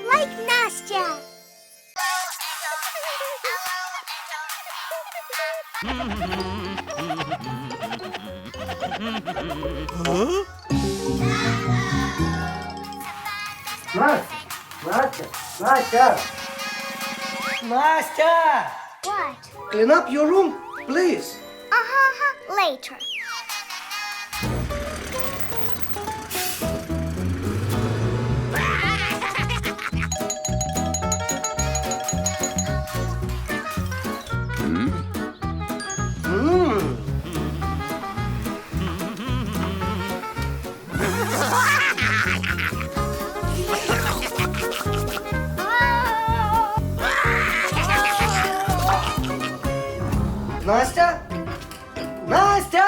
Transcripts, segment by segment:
Like Nastya. Huh? Nastya! What? Clean up your room, please. Later. Nastya? Nastya!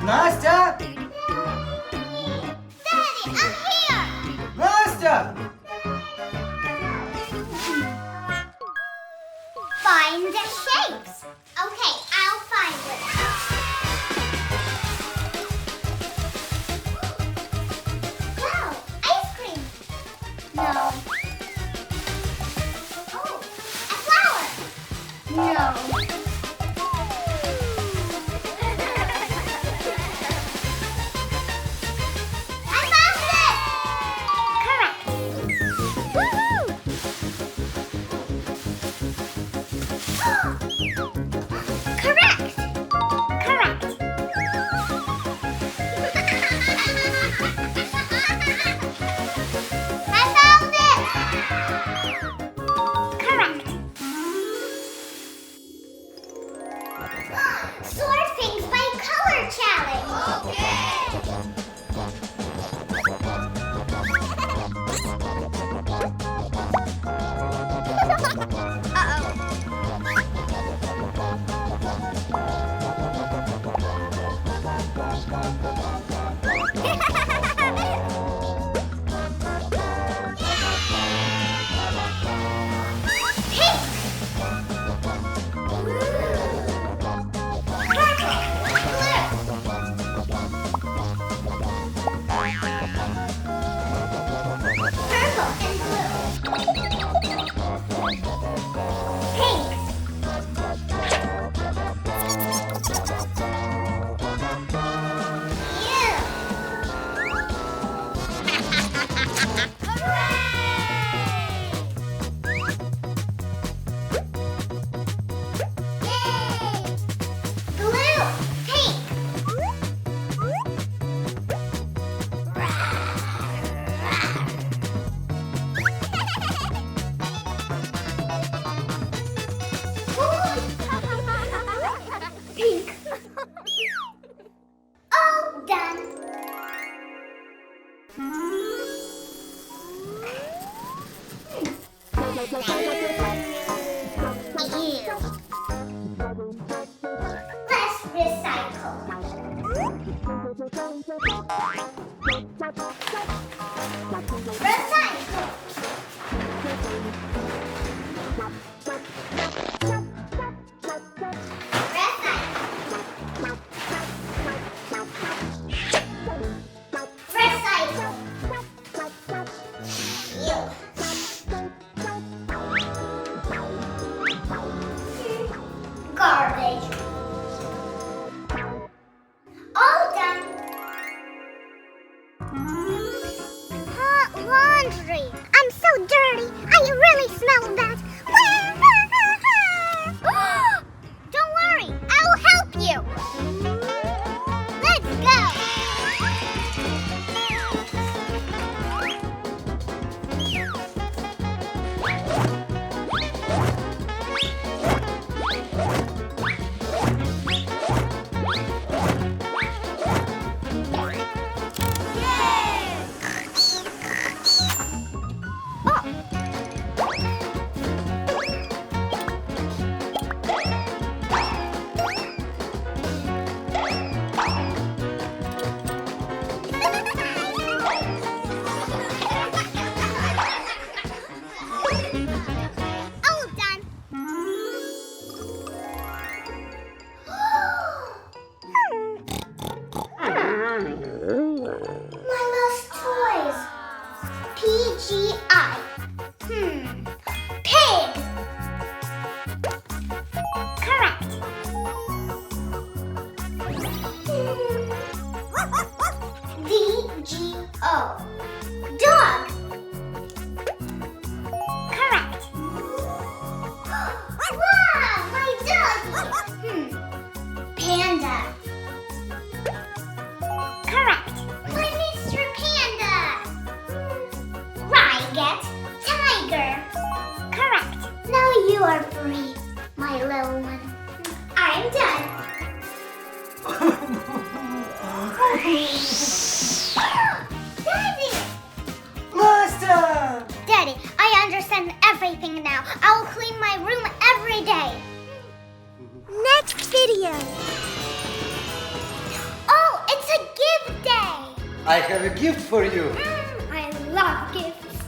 Nastya? Daddy, I'm here. Nastya! Find the shapes. Okay, I'll find it. Wow, ice cream. No. Oh, a flower. No. I found it. Correct. Woohoo! Correct. Correct. I found it. Correct. Sort things by color challenge. Okay. Pink. My lost toys. PGI. Pig. Correct. DGO. Dog. Correct. Wow, my doggy. Panda. Correct. My Mr. Panda. Ryeget. Tiger. Correct. Now you are free, my little one. I'm done. Daddy! Nastya! Daddy, I understand everything now. I'll clean my room every day. Next video. Oh, it's a gift day. I have a gift for you. I love gifts.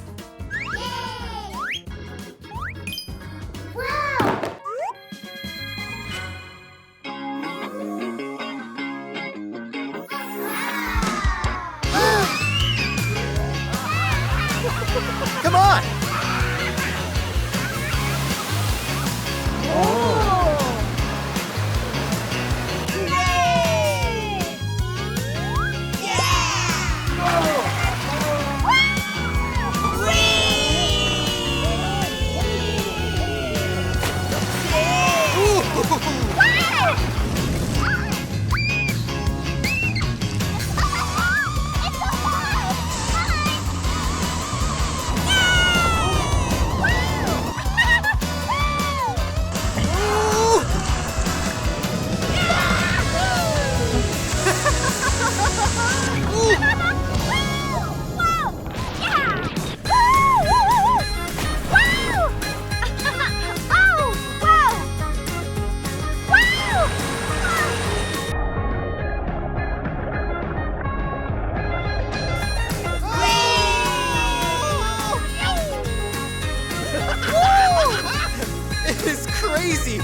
Yay! Wow! Come on! It is crazy!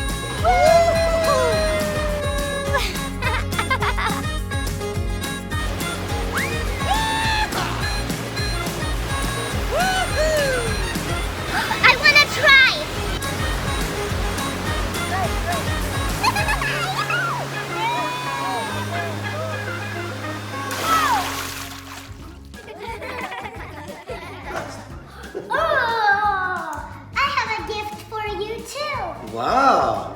I want to try. Oh, I have a gift for you too. Wow.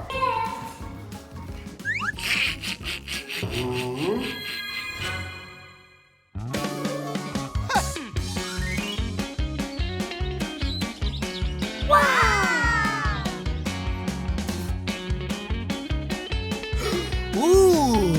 Ooh!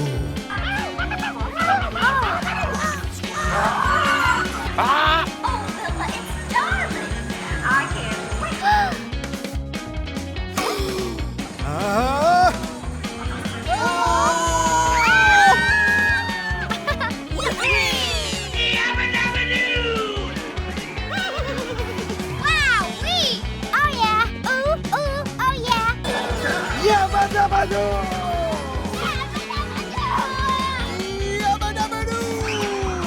Yabba dabba doo! Yabba dabba doo!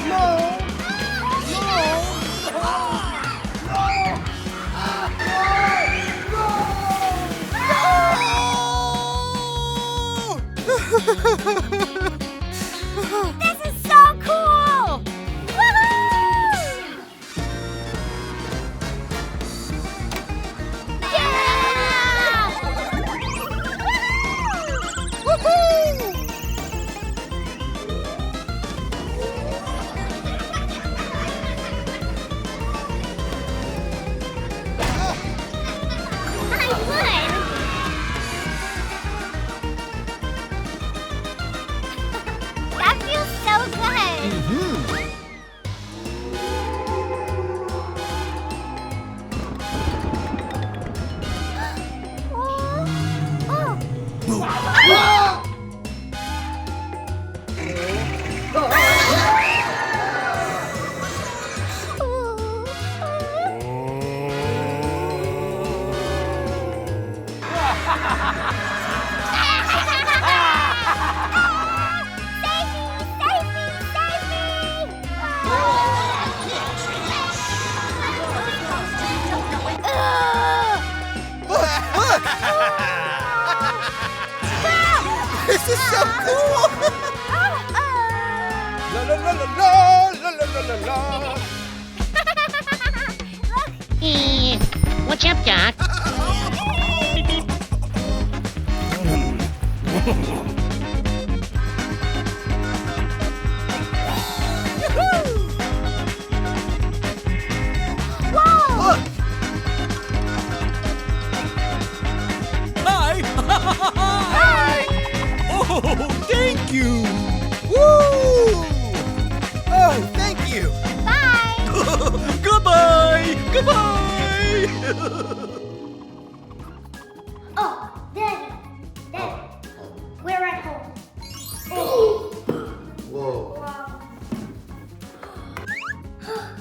No! This is so cool! Woohoo! Yeah! Woohoo! I won! That feels so good! Save me! Save me! Save This is so cool! La la la la la la la la la. What's up, Doc? Look! Hi! Hi! Oh, thank you! Woo! Oh, thank you! Bye! Goodbye! Goodbye! Oh, Daddy. We're at home. Whoa. Wow.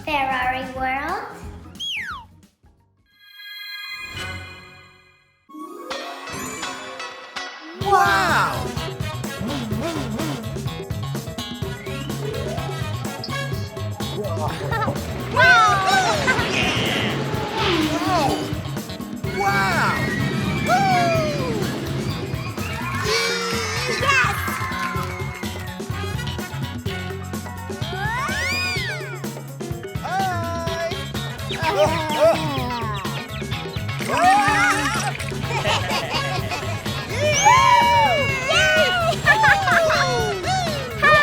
Ferrari World. Wow! Wow! Woo! Hi!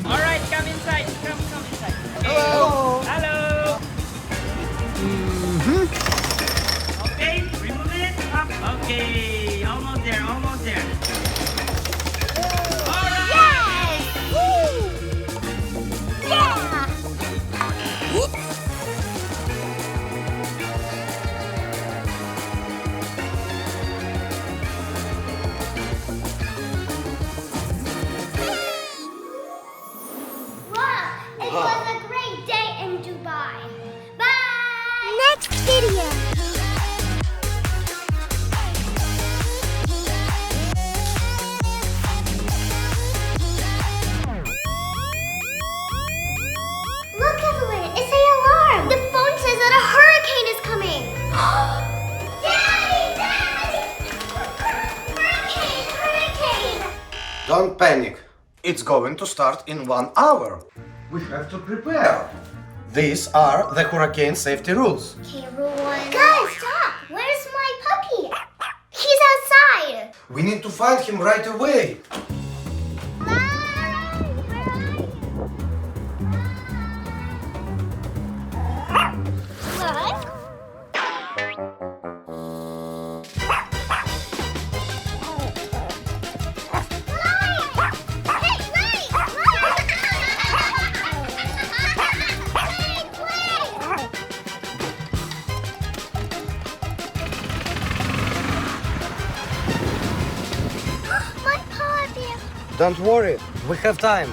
All right, come inside. Come inside. Hello! Hello. Okay, remove it. Up. Okay, almost there. All right. Wow, it was a great day in Dubai. Bye! Next video. Look, Evelyn, it's the alarm. The phone says that a hurricane is coming. Daddy! Hurricane! Don't panic. It's going to start in 1 hour. We have to prepare. These are the hurricane safety rules. Okay, rule 1. Guys, stop! Where's my puppy? He's outside. We need to find him right away. My puppy. Don't worry, we have time.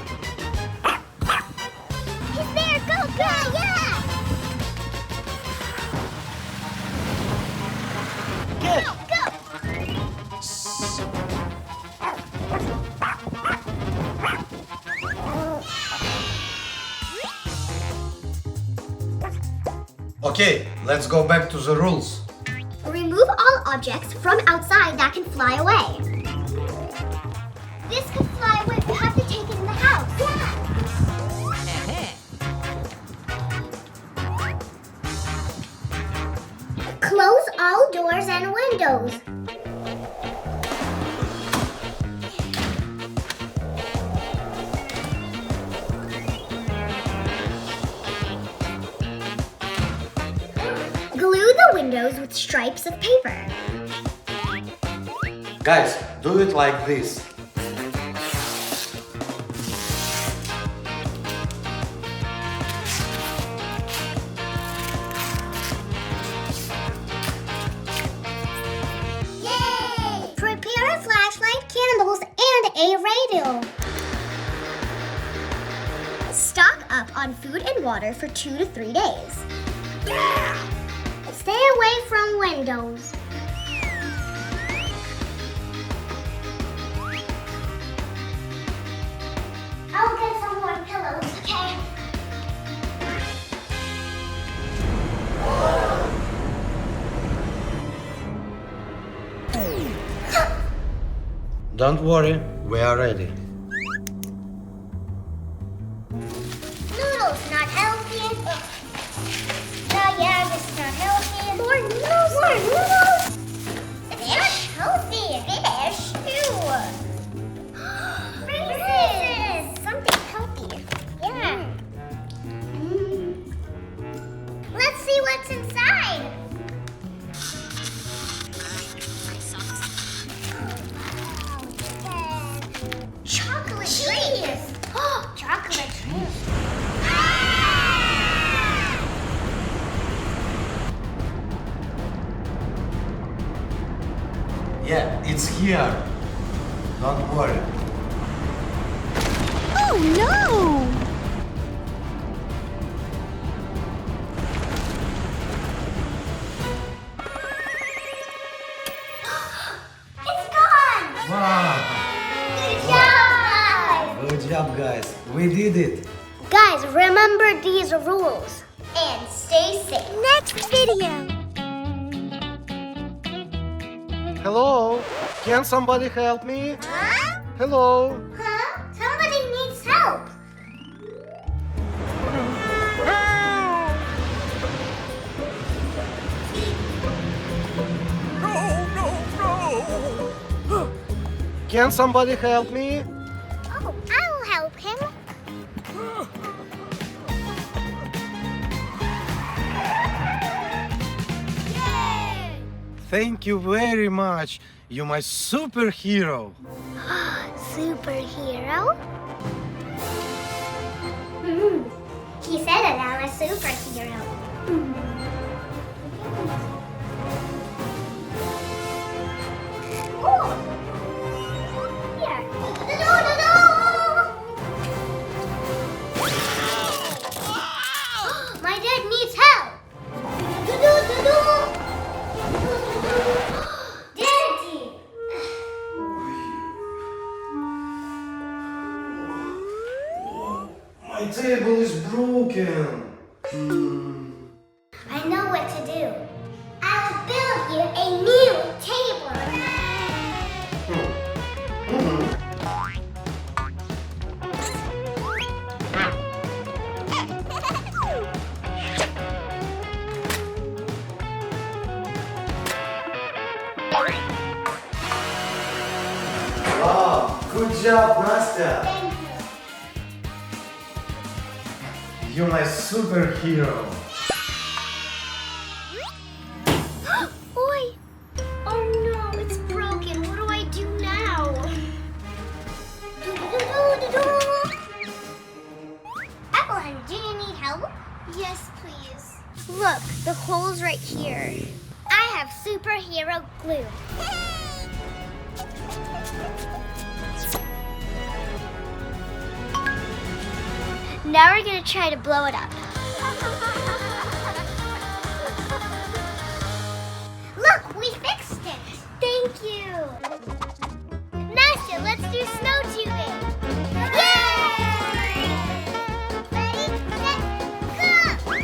He's there. Go, yeah! Get. Go! Okay, let's go back to the rules. Remove all objects from outside that can fly away. This could fly away. We have to take it in the house. Close all doors and windows. Glue the windows with stripes of paper. Guys, do it like this. Yay! Prepare a flashlight, candles, and a radio. Stock up on food and water for 2 to 3 days. Stay away from windows. I'll get some more pillows, okay? Don't worry, we are ready. Noodles not healthy. Oh yeah, this is not healthy. More noodles. More noodles. It's not healthy. Fish too. Freezes. Something healthy. Yeah. Let's see what's inside. Chocolate cheese. Oh, chocolate cheese. Yeah, it's here. Don't worry. Oh no! It's gone! Wow! Good job, guys! Good job, guys. We did it. Guys, remember these rules. And stay safe. Next video. Hello? Can somebody help me? Huh? Hello? Huh? Somebody needs help. Can somebody help me? Oh, I'll help him. Yay! Thank you very much. You're my superhero. Superhero? He said that I'm a superhero. Oh! Here. My dad needs help. Daddy! My table is broken. I know what to do. I'll build you a new table. Wow, good job, Nastya. Thank you. You're my superhero. Oi! Oh no, it's broken. What do I do now? Apple, do you need help? Yes, please. Look, the hole's right here. I have superhero glue. Now we're gonna try to blow it up. Look, we fixed it. Thank you. Nastya, let's do snow tubing. Yay! Ready, set, go!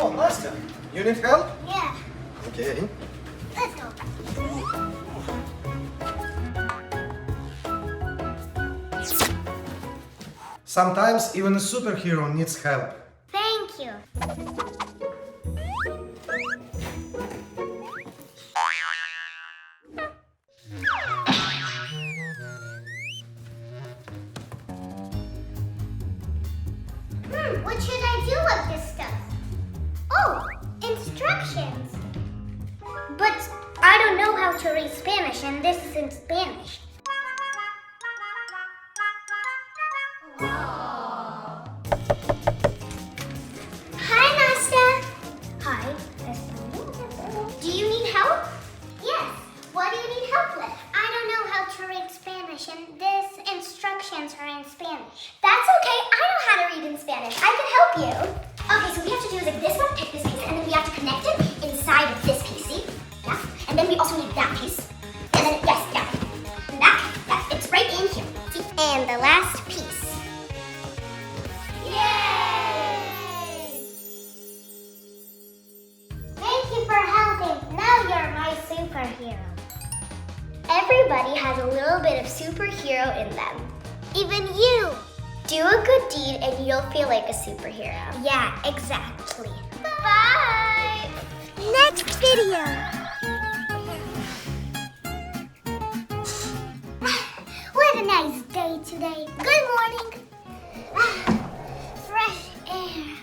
Oh, Nastya, you need help? Yeah, Okay. let's go. Sometimes even a superhero needs help. Thank you. What should I do with this stuff? Oh, instructions. But I don't know how to read Spanish, and this is in Spanish. Hi, Nastya. Hi. are in Spanish. That's okay. I know how to read in Spanish. I can help you. Okay, so what we have to do is like this one, pick this piece, and then we have to connect it inside of this piece, see? Yeah. And then we also need that piece. And then, yes, yeah. And that, it's right in here. See? And the last piece. Yay! Thank you for helping. Now you're my superhero. Everybody has a little bit of superhero in them. Even you. Do a good deed and you'll feel like a superhero. Yeah, exactly. Bye! Next video. What a nice day today. Good morning. Fresh air.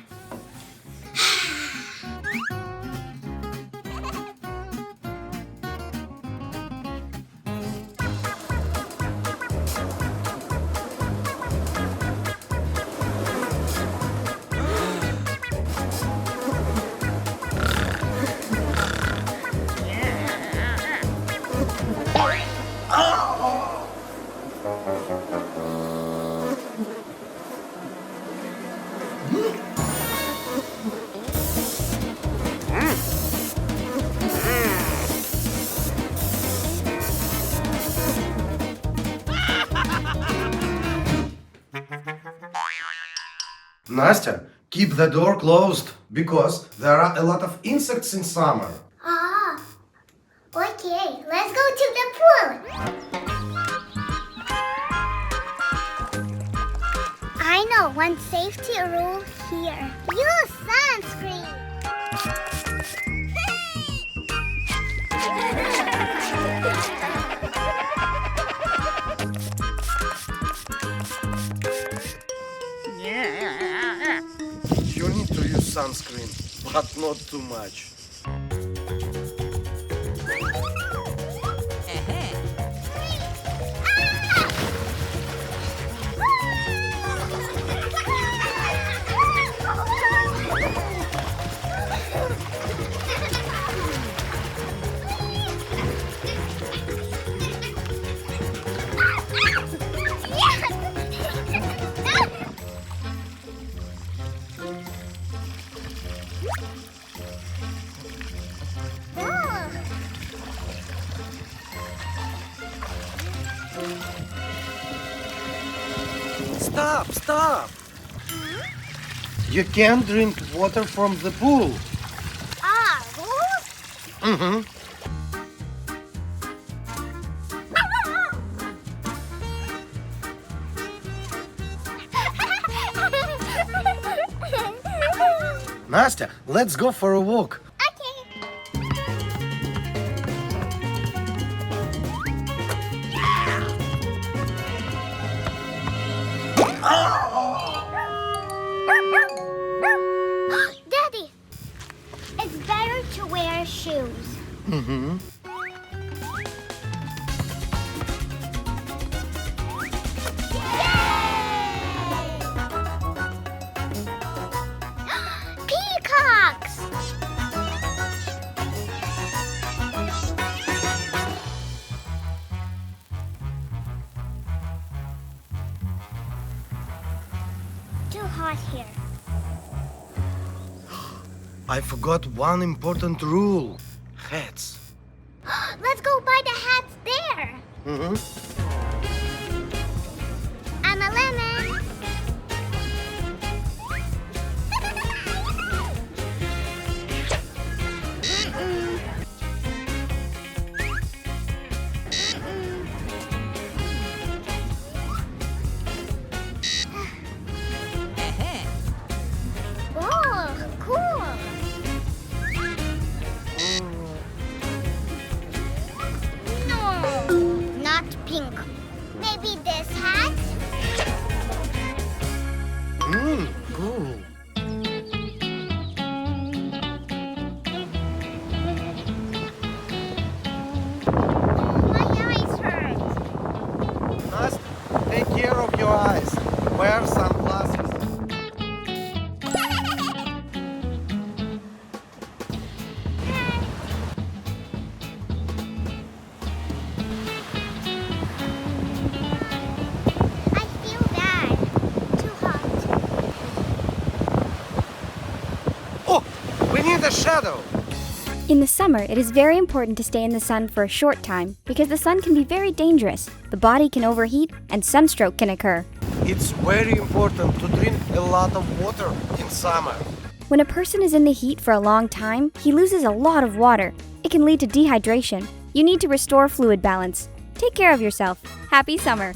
Nastya, keep the door closed because there are a lot of insects in summer. Ah, okay. Let's go to the pool. I know one safety rule here. Use sunscreen. You need to use sunscreen, but not too much. Stop! You can't drink water from the pool. Ah, rules? Mm-hmm. Nastya, let's go for a walk. Daddy, it's better to wear shoes. Mm-hmm. Peacocks! Too hot here. I forgot one important rule. Hats. Let's go buy the hats there. Mm-hmm. I'm a lemon. Oh, cool. No, not pink. Maybe this hat? Cool. My eyes hurt. Nastya, take care of your eyes. Wear sunglasses. I feel the shadow. In the summer, it is very important to stay in the sun for a short time because the sun can be very dangerous. The body can overheat and sunstroke can occur. It's very important to drink a lot of water in summer. When a person is in the heat for a long time, he loses a lot of water. It can lead to dehydration. You need to restore fluid balance. Take care of yourself. Happy summer!